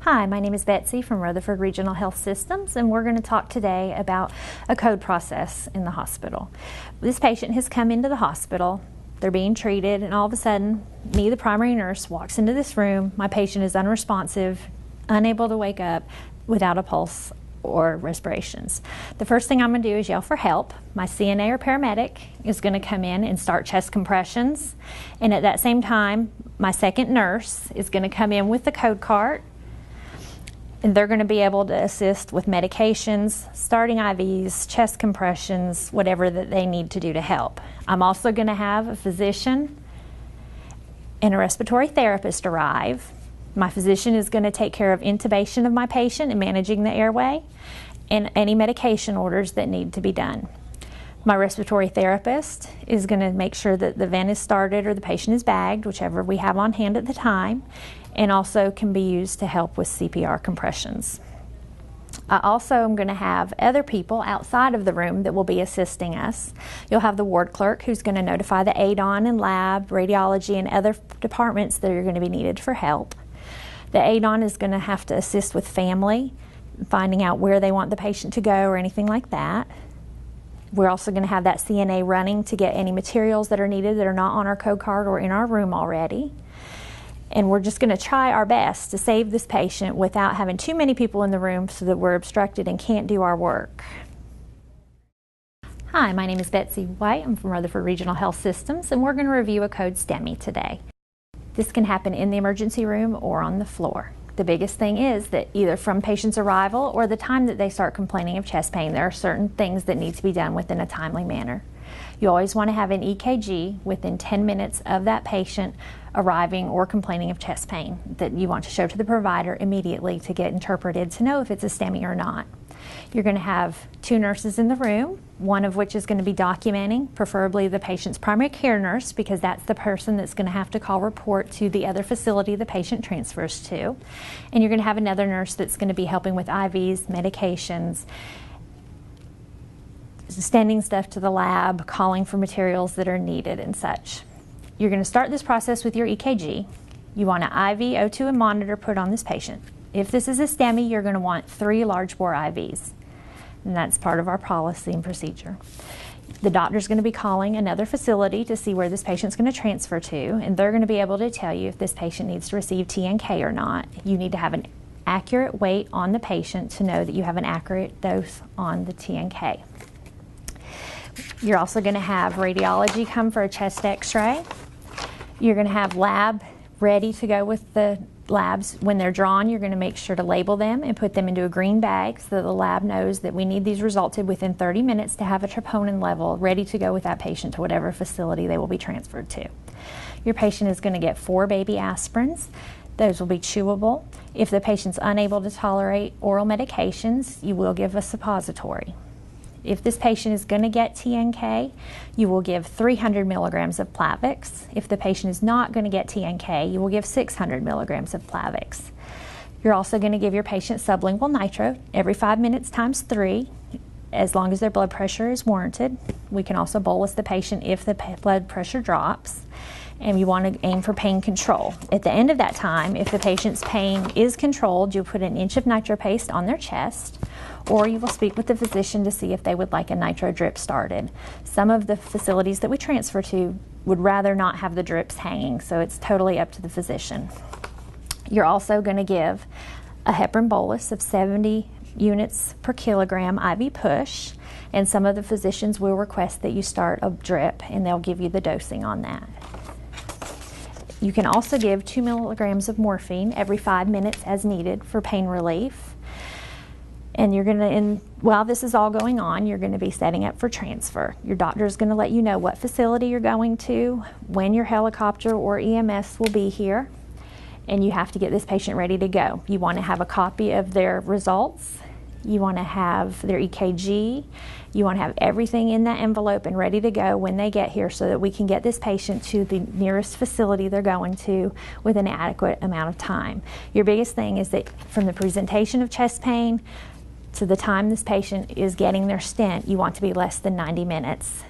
Hi, my name is Betsy from Rutherford Regional Health Systems, and we're going to talk today about a code process in the hospital. This patient has come into the hospital, they're being treated, and all of a sudden, me, the primary nurse, walks into this room. My patient is unresponsive, unable to wake up, without a pulse or respirations. The first thing I'm going to do is yell for help. My CNA or paramedic is going to come in and start chest compressions, and at that same time, my second nurse is going to come in with the code cart, and they're going to be able to assist with medications, starting IVs, chest compressions, whatever that they need to do to help. I'm also going to have a physician and a respiratory therapist arrive. My physician is going to take care of intubation of my patient and managing the airway and any medication orders that need to be done. My respiratory therapist is going to make sure that the vent is started or the patient is bagged, whichever we have on hand at the time, and also can be used to help with CPR compressions. I also am going to have other people outside of the room that will be assisting us. You'll have the ward clerk who's going to notify the ADON and lab, radiology, and other departments that are going to be needed for help. The ADON is going to have to assist with family, finding out where they want the patient to go or anything like that. We're also going to have that CNA running to get any materials that are needed that are not on our code card or in our room already. And we're just going to try our best to save this patient without having too many people in the room so that we're obstructed and can't do our work. Hi, my name is Betsy White. I'm from Rutherford Regional Health Systems, and we're going to review a code STEMI today. This can happen in the emergency room or on the floor. The biggest thing is that either from patient's arrival or the time that they start complaining of chest pain, there are certain things that need to be done within a timely manner. You always want to have an EKG within 10 minutes of that patient arriving or complaining of chest pain that you want to show to the provider immediately to get interpreted to know if it's a STEMI or not. You're going to have 2 nurses in the room, one of which is going to be documenting, preferably the patient's primary care nurse, because that's the person that's going to have to call report to the other facility the patient transfers to. And you're going to have another nurse that's going to be helping with IVs, medications, sending stuff to the lab, calling for materials that are needed and such. You're going to start this process with your EKG. You want an IV, O2, and monitor put on this patient. If this is a STEMI, you're going to want 3 large bore IVs, and that's part of our policy and procedure. The doctor's going to be calling another facility to see where this patient's going to transfer to, and they're going to be able to tell you if this patient needs to receive TNK or not. You need to have an accurate weight on the patient to know that you have an accurate dose on the TNK. You're also going to have radiology come for a chest x-ray. You're going to have lab ready to go with the labs. When they're drawn, you're going to make sure to label them and put them into a green bag so that the lab knows that we need these results within 30 minutes to have a troponin level ready to go with that patient to whatever facility they will be transferred to. Your patient is going to get 4 baby aspirins. Those will be chewable. If the patient's unable to tolerate oral medications, you will give a suppository. If this patient is going to get TNK, you will give 300 milligrams of Plavix. If the patient is not going to get TNK, you will give 600 milligrams of Plavix. You're also going to give your patient sublingual nitro every 5 minutes times 3, as long as their blood pressure is warranted. We can also bolus the patient if the blood pressure drops. And you want to aim for pain control. At the end of that time, if the patient's pain is controlled, you'll put an inch of nitro paste on their chest, or you will speak with the physician to see if they would like a nitro drip started. Some of the facilities that we transfer to would rather not have the drips hanging, so it's totally up to the physician. You're also going to give a heparin bolus of 70 units per kilogram IV push, and some of the physicians will request that you start a drip, and they'll give you the dosing on that. You can also give 2 milligrams of morphine every 5 minutes as needed for pain relief. And you're going to, while this is all going on, you're going to be setting up for transfer. Your doctor is going to let you know what facility you're going to, when your helicopter or EMS will be here, and you have to get this patient ready to go. You want to have a copy of their results. You want to have their EKG. You want to have everything in that envelope and ready to go when they get here so that we can get this patient to the nearest facility they're going to with an adequate amount of time. Your biggest thing is that from the presentation of chest pain to the time this patient is getting their stent, you want to be less than 90 minutes.